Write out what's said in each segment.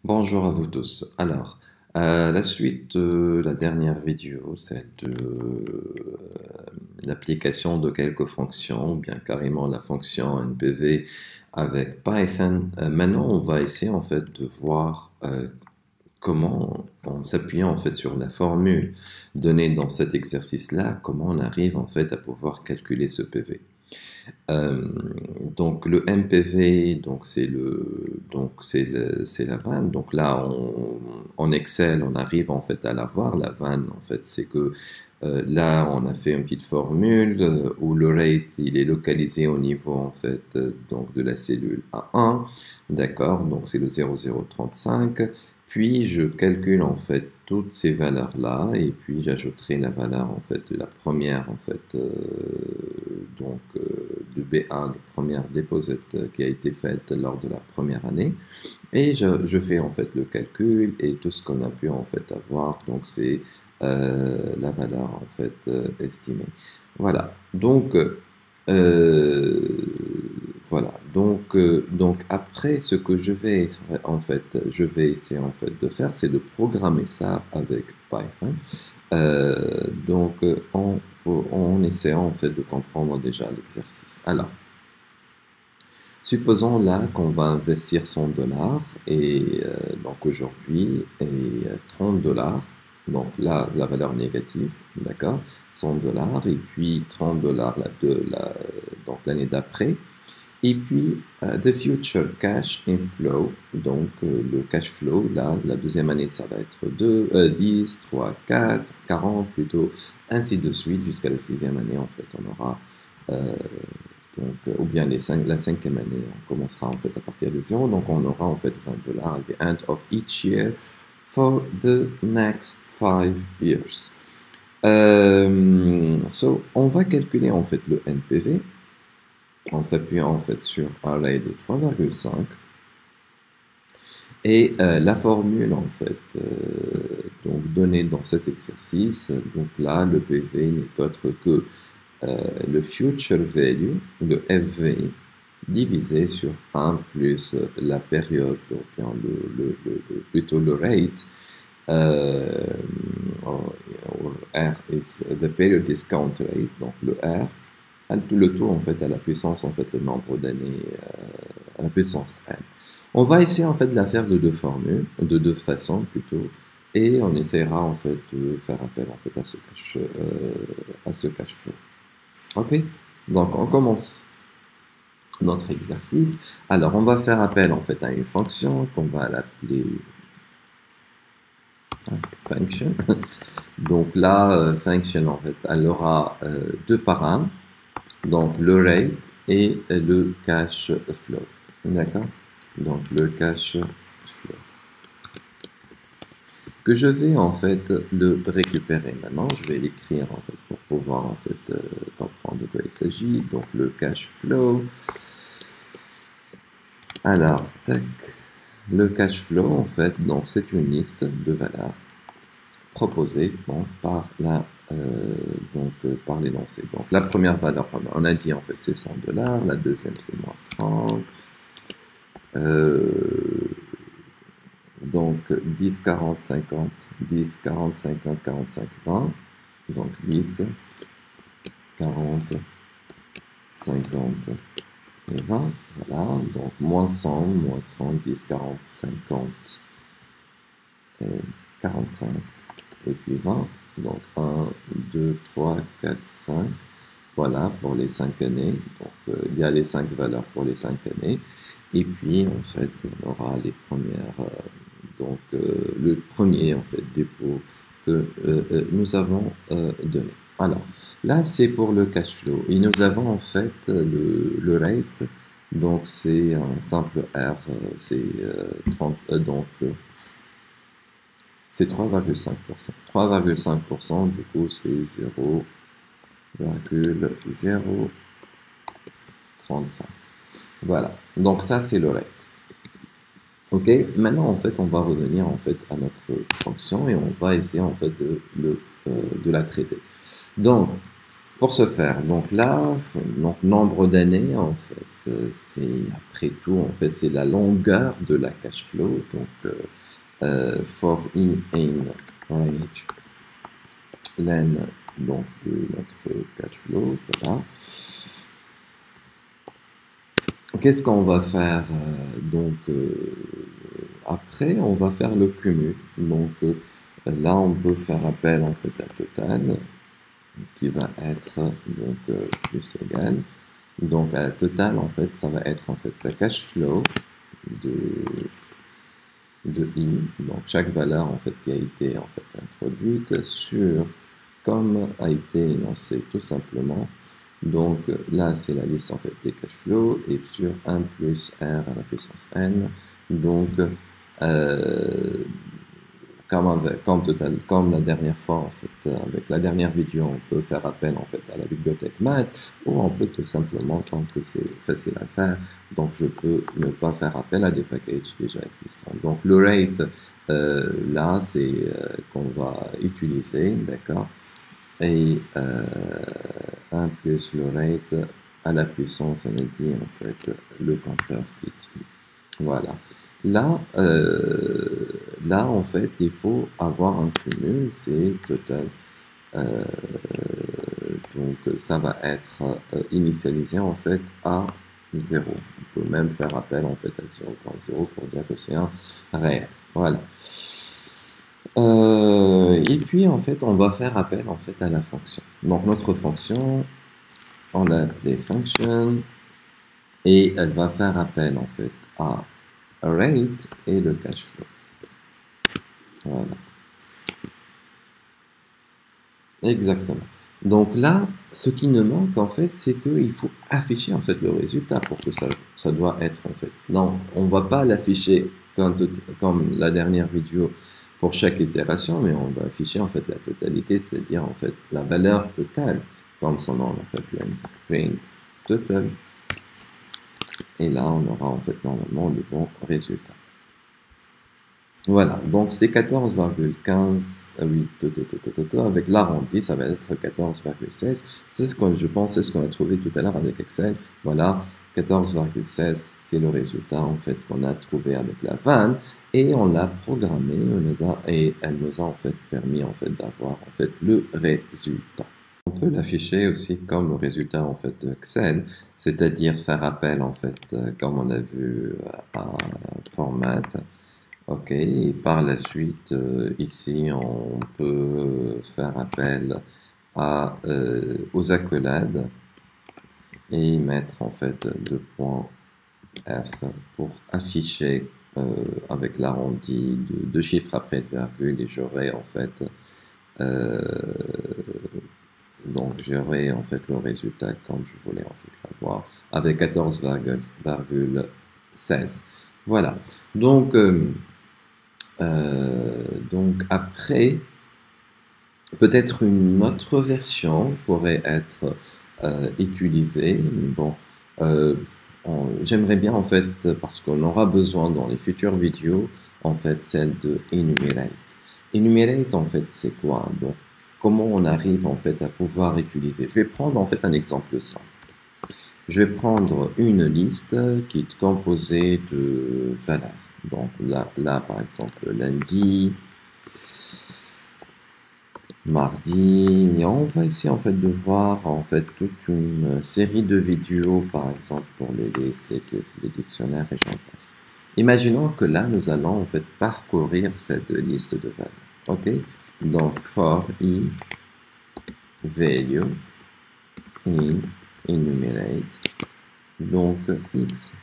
Bonjour à vous tous. Alors, la suite de la dernière vidéo, celle de l'application de quelques fonctions, ou bien carrément la fonction NPV avec Python. Maintenant, on va essayer en fait de voir comment, en s'appuyant en fait sur la formule donnée dans cet exercice-là, comment on arrive en fait à pouvoir calculer ce PV. Euh, donc le MPV, c'est la vanne. Donc là, en Excel, on arrive en fait à la voir. La vanne, en fait, c'est que là, on a fait une petite formule où le rate, il est localisé au niveau en fait donc de la cellule A1, d'accord. Donc c'est le 0035. Puis je calcule en fait toutes ces valeurs-là et puis j'ajouterai la valeur en fait de la première en fait de B1, la première déposite qui a été faite lors de la première année. Et je fais en fait le calcul et tout ce qu'on a pu en fait avoir, donc c'est la valeur en fait estimée. Voilà. Euh, donc après, ce que je vais en fait, je vais essayer en fait de faire, c'est de programmer ça avec Python. En essayant en fait de comprendre déjà l'exercice. Alors, supposons là qu'on va investir 100 dollars et donc aujourd'hui et 30 dollars. Donc là, la valeur négative, d'accord, 100 dollars et puis 30 dollars donc l'année d'après. Et puis, the future cash inflow, donc le cash flow, là, la deuxième année, ça va être 2, 10, 3, 4, 40 plutôt, ainsi de suite, jusqu'à la sixième année, en fait, on aura, ou bien la cinquième année, on commencera en fait à partir de zéro, donc on aura en fait 20 dollars at the end of each year for the next 5 years. On va calculer en fait le NPV en s'appuyant en fait sur un rate de 3,5 et la formule en fait donc donnée dans cet exercice, donc là le PV n'est autre que le future value, le FV, divisé sur 1 plus la période, donc bien plutôt le rate, R is the period discount rate, donc le R, le taux en fait à la puissance en fait le nombre d'années à la puissance n. On va essayer en fait de la faire de deux formules, de deux façons plutôt, et on essaiera en fait de faire appel en fait à ce cash flow. Ok, donc on commence notre exercice. Alors on va faire appel en fait à une fonction qu'on va l'appeler function. Donc là, function en fait, elle aura deux paramètres. Donc le rate et le cash flow. D'accord? Donc le cash flow. Que je vais en fait le récupérer maintenant. Je vais l'écrire en fait pour pouvoir en fait comprendre de quoi il s'agit. Donc le cash flow. Alors, tac. Le cash flow en fait, donc c'est une liste de valeurs proposée par par l'énoncé. Donc la première valeur, on a dit en fait c'est 100 dollars, la deuxième c'est moins 30, donc 10, 40, 50, 10, 40, 50, 45, 20, donc 10, 40, 50 et 20, voilà, donc moins 100, moins 30, 10, 40, 50, et 45, et puis 20, donc 1, 2, 3, 4, 5, voilà, pour les 5 années. Donc, il y a les 5 valeurs pour les 5 années. Et puis, en fait, on aura les premières, le premier, en fait, dépôt que nous avons donné. Alors, là, c'est pour le cash flow. Et nous avons, en fait, le rate. Donc, c'est un simple R. C'est 30, c'est 3,5%. 3,5%, du coup, c'est 0,035. Voilà. Donc ça, c'est le rate. Ok. Maintenant, en fait, on va revenir en fait à notre fonction et on va essayer en fait de la traiter. Donc, Pour ce faire, donc là, donc nombre d'années, en fait, c'est après tout, en fait, c'est la longueur de la cash flow. Donc, for i in range len, donc de notre cash flow, voilà. Qu'est-ce qu'on va faire donc après, on va faire le cumul. Donc là, on peut faire appel en fait à total, qui va être donc plus égal. Donc à la totale, en fait, ça va être en fait la cash flow de, de i. Donc chaque valeur en fait qui a été en fait introduite sur comme a été énoncé tout simplement. Donc là, c'est la liste en fait des cash flows et sur 1 plus r à la puissance n. Donc comme la dernière fois, en fait, avec la dernière vidéo, on peut faire appel en fait à la bibliothèque math, ou on peut tout simplement, tant que c'est facile à faire, donc je peux ne pas faire appel à des packages déjà existants. Donc le rate, là, c'est qu'on va utiliser, d'accord, et 1 plus le rate à la puissance, on a dit en fait le compteur petit. Voilà. Là, là, en fait, il faut avoir un cumul, c'est total. Donc, ça va être initialisé en fait à 0. On peut même faire appel en fait à 0.0 pour dire que c'est un réel. Voilà. Et puis, en fait, on va faire appel en fait à la fonction. Donc, notre fonction, on l'a appelée function, et elle va faire appel en fait à rate et le cash flow. Voilà. Exactement. Donc là, ce qui nous manque en fait, c'est qu'il faut afficher en fait le résultat pour que ça doit être en fait. Non, on va pas l'afficher comme la dernière vidéo pour chaque itération, mais on va afficher en fait la totalité, c'est-à-dire en fait la valeur totale, comme son nom en fait, print total. Et là, on aura en fait normalement le bon résultat. Voilà, donc c'est 14,15, oui, avec l'arrondi, ça va être 14,16. C'est ce que je pense, c'est ce qu'on a trouvé tout à l'heure avec Excel. Voilà, 14,16, c'est le résultat en fait qu'on a trouvé avec la vanne et on l'a programmé, et elle nous a en fait permis en fait d'avoir en fait le résultat. On peut l'afficher aussi comme le résultat en fait de Excel, c'est-à-dire faire appel en fait, comme on a vu, à format. Ok, et par la suite, ici, on peut faire appel aux accolades et mettre en fait deux points F pour afficher avec l'arrondi de deux chiffres après le virgule, et j'aurai en fait donc j'aurai en fait le résultat comme je voulais en fait l'avoir avec 14,16. Voilà. Donc après, peut-être une autre version pourrait être utilisée. Bon, j'aimerais bien en fait, parce qu'on aura besoin dans les futures vidéos, en fait, celle de enumerate. Enumerate, en fait, c'est quoi? Bon, comment on arrive en fait à pouvoir utiliser? Je vais prendre en fait un exemple simple. Je vais prendre une liste qui est composée de valeurs. Donc là par exemple, lundi, mardi, et on va essayer en fait de voir en fait toute une série de vidéos, par exemple pour les listes, les dictionnaires et j'en passe. Imaginons que là, nous allons en fait parcourir cette liste de valeurs. Ok? Donc, for i value in enumerate, donc x.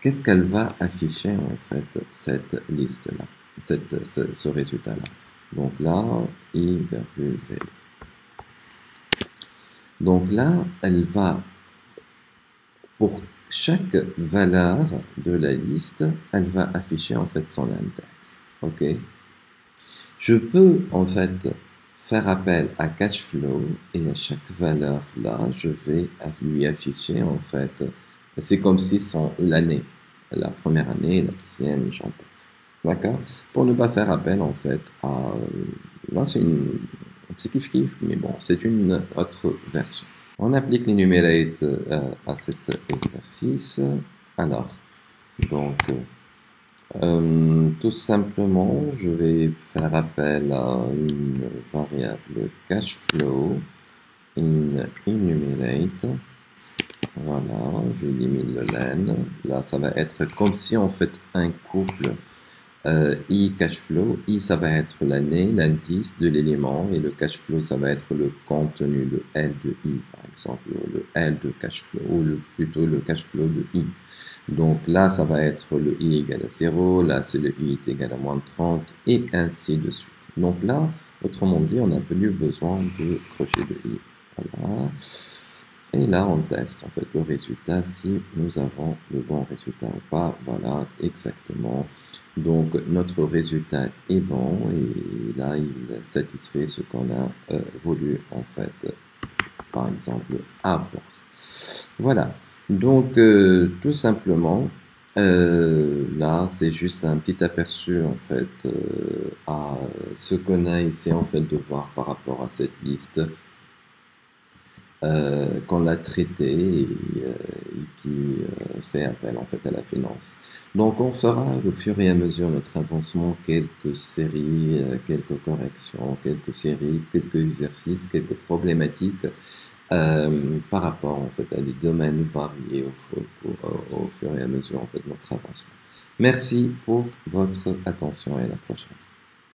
Qu'est-ce qu'elle va afficher en fait cette liste-là, ce résultat-là? Donc là, i virgule v. Donc là, elle va, pour chaque valeur de la liste, elle va afficher en fait son index. Ok? Je peux en fait faire appel à cash flow et à chaque valeur là, je vais lui afficher en fait, c'est comme si l'année, la première année, la deuxième, j'en passe. D'accord? Pour ne pas faire appel en fait à, là c'est c'est kiff, mais bon, c'est une autre version. On applique l'enumerate à cet exercice. Alors, donc, tout simplement, je vais faire appel à une variable cash flow, in enumerate. Voilà, j'élimine le len. Là, ça va être comme si on fait un couple I cash flow. I, ça va être l'année, l'indice de l'élément, et le cash flow, ça va être le contenu, le L de I, par exemple, le L de cash flow, ou plutôt le cash flow de I. Donc là, ça va être le I égale à 0, là, c'est le I est égal à moins 30, et ainsi de suite. Donc là, autrement dit, on n'a plus besoin de crochet de I. Voilà. Et là, on teste en fait le résultat, si nous avons le bon résultat ou pas. Voilà, exactement. Donc, notre résultat est bon et là, il satisfait ce qu'on a voulu en fait, par exemple, avoir. Voilà. Donc, tout simplement, là, c'est juste un petit aperçu en fait à ce qu'on a ici en fait de voir par rapport à cette liste. Qu'on l'a traité et qui fait appel en fait à la finance. Donc on fera au fur et à mesure notre avancement quelques séries, quelques corrections, quelques séries, quelques exercices, quelques problématiques par rapport en fait à des domaines variés au fur et à mesure en fait de notre avancement. Merci pour votre attention et à la prochaine.